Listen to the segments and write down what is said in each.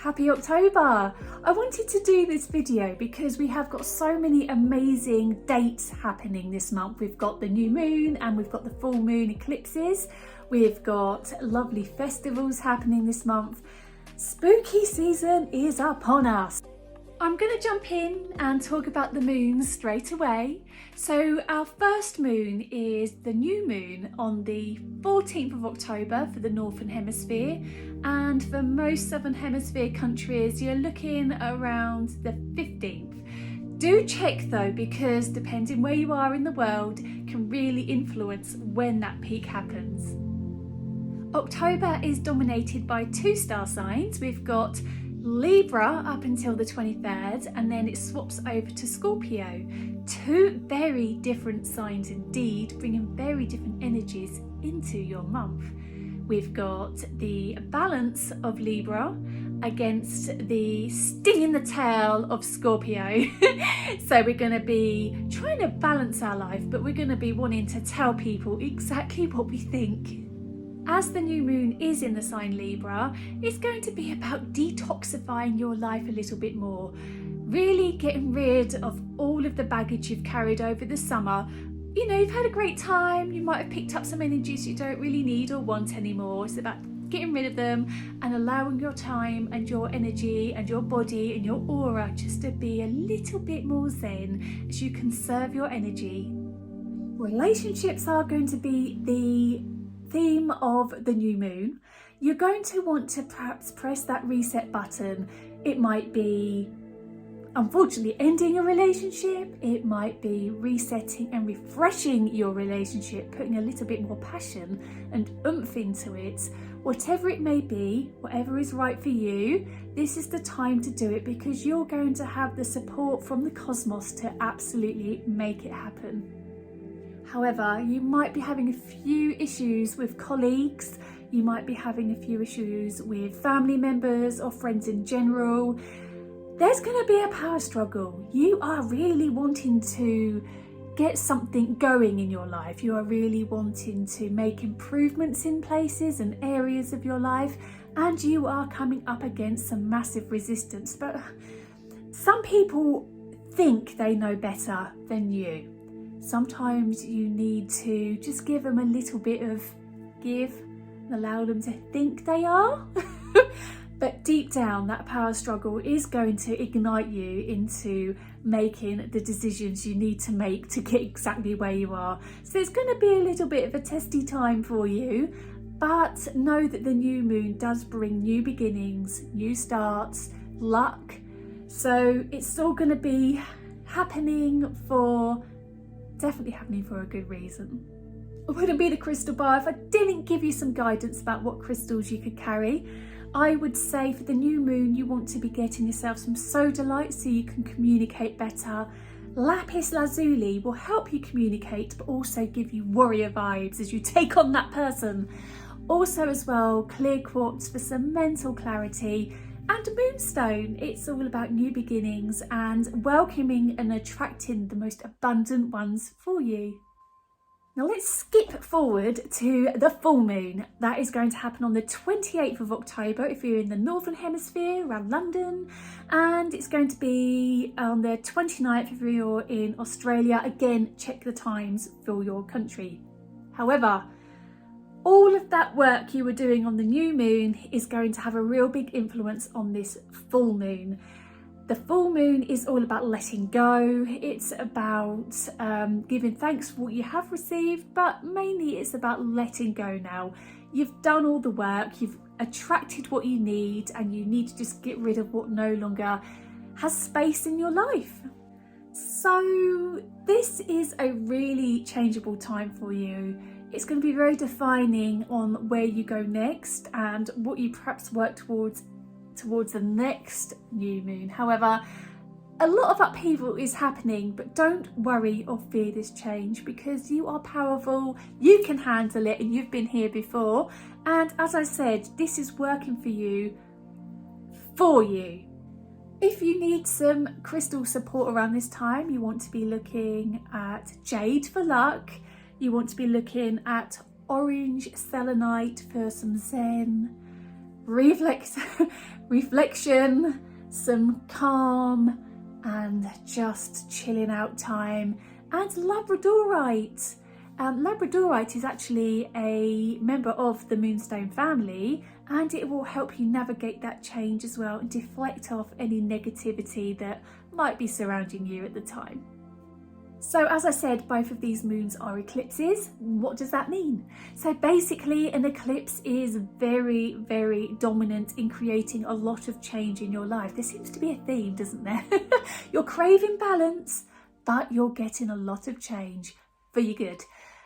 Happy October! I wanted to do this video because we have got so many amazing dates happening this month. We've got the new moon and we've got the full moon eclipses. We've got lovely festivals happening this month. Spooky season is upon us. I'm going to jump in and talk about the moons straight away. So our first moon is the new moon on the 14th of October for the Northern Hemisphere, and for most Southern Hemisphere countries you're looking around the 15th. Do check though, because depending where you are in the world can really influence when that peak happens. October is dominated by two star signs. We've got Libra up until the 23rd, and then it swaps over to Scorpio. Two very different signs indeed, bringing very different energies into your month. We've got the balance of Libra against the sting in the tail of Scorpio. So we're going to be trying to balance our life, but we're going to be wanting to tell people exactly what we think. As the new moon is in the sign Libra, it's going to be about detoxifying your life a little bit more. Really getting rid of all of the baggage you've carried over the summer. You know, you've had a great time, you might have picked up some energies you don't really need or want anymore. It's about getting rid of them and allowing your time and your energy and your body and your aura just to be a little bit more zen as you conserve your energy. Relationships are going to be the theme of the new moon. You're going to want to perhaps press that reset button. It might be unfortunately ending a relationship, it might be resetting and refreshing your relationship, putting a little bit more passion and oomph into it. Whatever it may be, whatever is right for you, this is the time to do it, because you're going to have the support from the cosmos to absolutely make it happen. However, you might be having a few issues with colleagues, you might be having a few issues with family members or friends in general. There's going to be a power struggle. You are really wanting to get something going in your life. You are really wanting to make improvements in places and areas of your life, and you are coming up against some massive resistance. But some people think they know better than you. Sometimes you need to just give them a little bit of give and allow them to think they are. But deep down, that power struggle is going to ignite you into making the decisions you need to make to get exactly where you are. So it's going to be a little bit of a testy time for you, but know that the new moon does bring new beginnings, new starts, luck. So it's all going to be definitely happening for a good reason. It wouldn't be the crystal bar if I didn't give you some guidance about what crystals you could carry. I would say for the new moon, you want to be getting yourself some sodalite so you can communicate better. Lapis lazuli will help you communicate, but also give you warrior vibes as you take on that person. Also as well, clear quartz for some mental clarity. And moonstone, it's all about new beginnings and welcoming and attracting the most abundant ones for you. Now let's skip forward to the full moon. That is going to happen on the 28th of October if you're in the Northern Hemisphere around London, and it's going to be on the 29th if you're in Australia. Again, check the times for your country. However, all of that work you were doing on the new moon is going to have a real big influence on this full moon. The full moon is all about letting go. It's about giving thanks for what you have received, but mainly it's about letting go now. You've done all the work, you've attracted what you need, and you need to just get rid of what no longer has space in your life. So this is a really changeable time for you. It's going to be very defining on where you go next and what you perhaps work towards the next new moon. However, a lot of upheaval is happening, but don't worry or fear this change, because you are powerful, you can handle it, and you've been here before. And as I said, this is working for you, for you. If you need some crystal support around this time, you want to be looking at jade for luck. You want to be looking at orange selenite for some zen, reflex reflection, some calm and just chilling out time. And Labradorite. Labradorite is actually a member of the Moonstone family, and it will help you navigate that change as well and deflect off any negativity that might be surrounding you at the time. So as I said, both of these moons are eclipses. What does that mean? So basically an eclipse is very, very dominant in creating a lot of change in your life. There seems to be a theme, doesn't there? You're craving balance, but you're getting a lot of change for your good.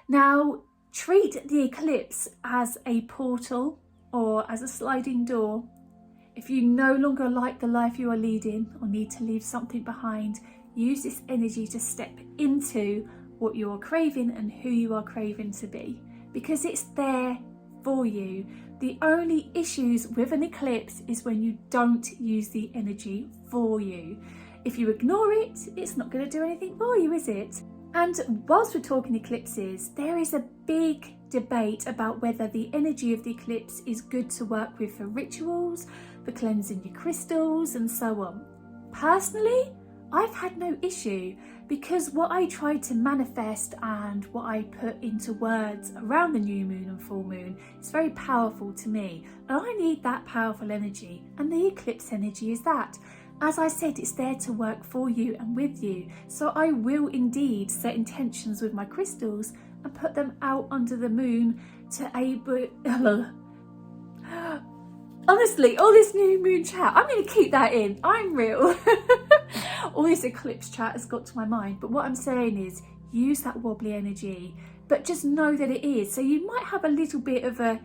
Now, treat the eclipse as a portal or as a sliding door. If you no longer like the life you are leading or need to leave something behind, use this energy to step into what you are craving and who you are craving to be, because it's there for you. The only issues with an eclipse is when you don't use the energy for you. If you ignore it, it's not going to do anything for you, is it? And whilst we're talking eclipses, there is a big debate about whether the energy of the eclipse is good to work with for rituals, for cleansing your crystals and so on. Personally, I've had no issue, because what I try to manifest and what I put into words around the new moon and full moon is very powerful to me, and I need that powerful energy, and the eclipse energy is that. As I said, it's there to work for you and with you, so I will indeed set intentions with my crystals and put them out under the moon to able... Honestly, all this new moon chat, I'm going to keep that in. I'm real. All this eclipse chat has got to my mind. But what I'm saying is, use that wobbly energy, but just know that it is. So you might have a little bit of a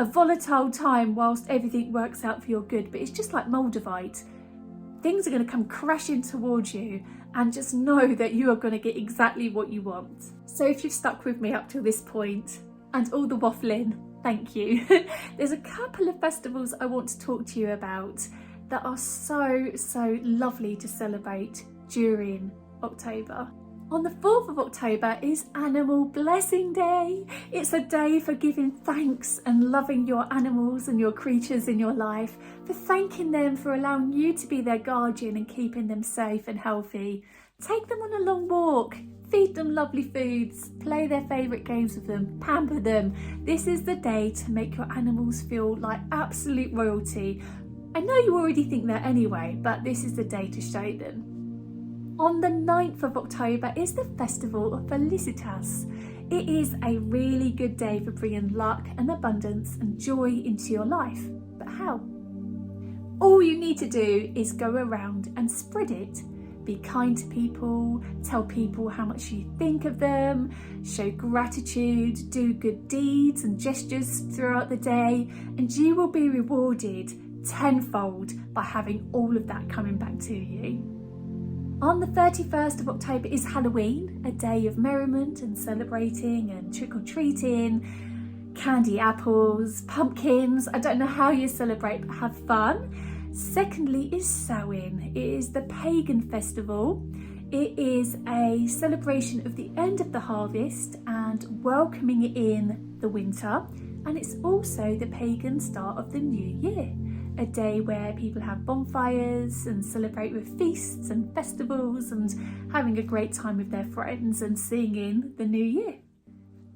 volatile time whilst everything works out for your good. But it's just like Moldavite. Things are going to come crashing towards you, and just know that you are going to get exactly what you want. So if you've stuck with me up till this point and all the waffling, thank you. There's a couple of festivals I want to talk to you about that are so lovely to celebrate during October. On the 4th of October is Animal Blessing Day. It's a day for giving thanks and loving your animals and your creatures in your life, for thanking them for allowing you to be their guardian and keeping them safe and healthy. Take them on a long walk, feed them lovely foods, play their favourite games with them, pamper them. This is the day to make your animals feel like absolute royalty. I know you already think that anyway, but this is the day to show them. On the 9th of October is the festival of felicitas. It is a really good day for bringing luck and abundance and joy into your life. But how? All you need to do is go around and spread it. Be kind to people, tell people how much you think of them, show gratitude, do good deeds and gestures throughout the day, and you will be rewarded tenfold by having all of that coming back to you. On the 31st of October is Halloween, a day of merriment and celebrating and trick-or-treating, candy apples, pumpkins. I don't know how you celebrate, but have fun. Secondly is Samhain. It is the pagan festival. It is a celebration of the end of the harvest and welcoming in the winter. And it's also the pagan start of the new year. A day where people have bonfires and celebrate with feasts and festivals and having a great time with their friends and singing the new year.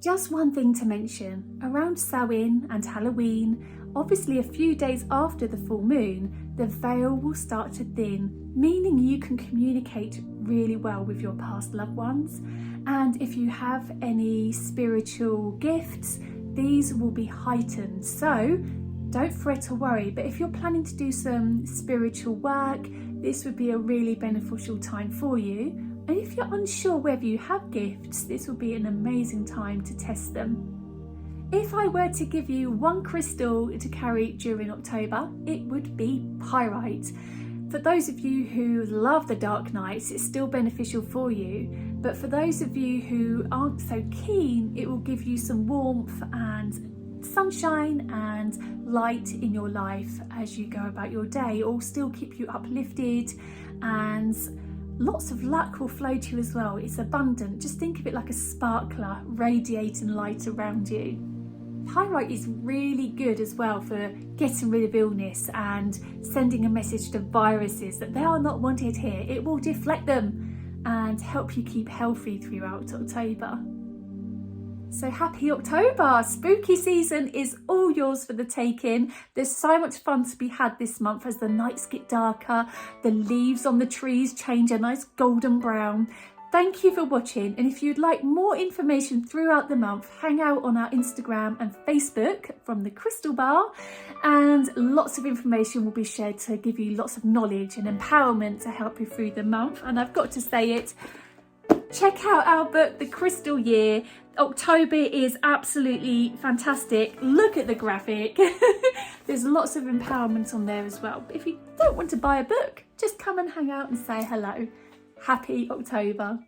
Just one thing to mention, around Samhain and Halloween, obviously a few days after the full moon, the veil will start to thin, meaning you can communicate really well with your past loved ones. And if you have any spiritual gifts, these will be heightened. So don't fret or worry, but if you're planning to do some spiritual work, this would be a really beneficial time for you. And if you're unsure whether you have gifts, this will be an amazing time to test them. If I were to give you one crystal to carry during October, it would be pyrite. For those of you who love the dark nights, it's still beneficial for you. But for those of you who aren't so keen, it will give you some warmth and sunshine and light in your life as you go about your day. It will still keep you uplifted, and lots of luck will flow to you as well. It's abundant. Just think of it like a sparkler radiating light around you. Pyrite is really good as well for getting rid of illness and sending a message to viruses that they are not wanted here. It will deflect them and help you keep healthy throughout October. So happy October! Spooky season is all yours for the taking. There's so much fun to be had this month as the nights get darker, the leaves on the trees change a nice golden brown. Thank you for watching, and if you'd like more information throughout the month, hang out on our Instagram and Facebook from the Crystal Bar, and lots of information will be shared to give you lots of knowledge and empowerment to help you through the month. And I've got to say it, check out our book, The Crystal Year. October is absolutely fantastic. Look at the graphic. There's lots of empowerment on there as well. But if you don't want to buy a book, just come and hang out and say hello. Happy October.